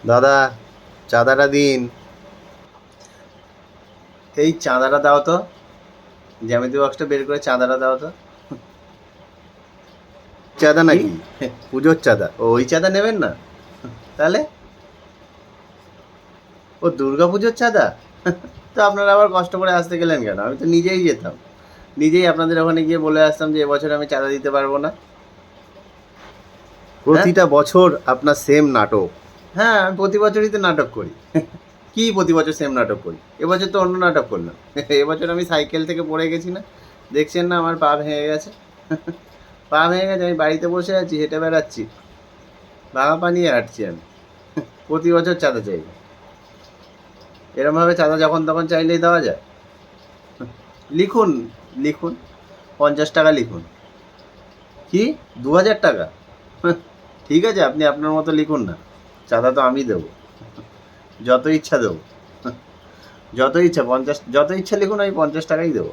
দাদা, চাঁদাটা দিন। এই চাঁদাটা দাও তো, জ্যামিতি বক্সটা বের করে চাঁদাটা দাও তো। চাঁদা নাকি? পুজোর চাঁদা? ওই চাঁদা নেবেন না? তাহলে ও দুর্গা পুজোর চাঁদা? তো আপনারা আবার কষ্ট করে আসতে গেলেন কেন? আমি তো নিজেই যেতাম, নিজেই আপনাদের ওখানে গিয়ে বলে আসতাম যে এবছর আমি চাঁদা দিতে পারবো না। প্রতিটা বছর আপনার সেম নাটক। হ্যাঁ, আমি প্রতি বছরই তো নাটক করি। কি প্রতি বছর সেম নাটক করি? এবছর তো অন্য নাটক করলাম। এবছর আমি সাইকেল থেকে পড়ে গেছি না, দেখছেন না আমার পা ভেঙে গেছে। পা ভেঙে গেছে, আমি বাড়িতে বসে আছি, হেঁটে বেড়াচ্ছি, ভাঙা পা নিয়ে হাঁটছি আমি। প্রতি বছর চাঁদা চাই? এরমভাবে চাঁদা যখন তখন চাইলেই দেওয়া যায়? লিখুন, লিখুন, 50 টাকা লিখুন। কি, 2000 টাকা? ঠিক আছে, আপনি আপনার মতো লিখুন না, চাঁদা তো আমি দেবো, যত ইচ্ছা দেবো। যত ইচ্ছা 50, যত ইচ্ছা লিখুন, আমি 50 টাকাই দেবো।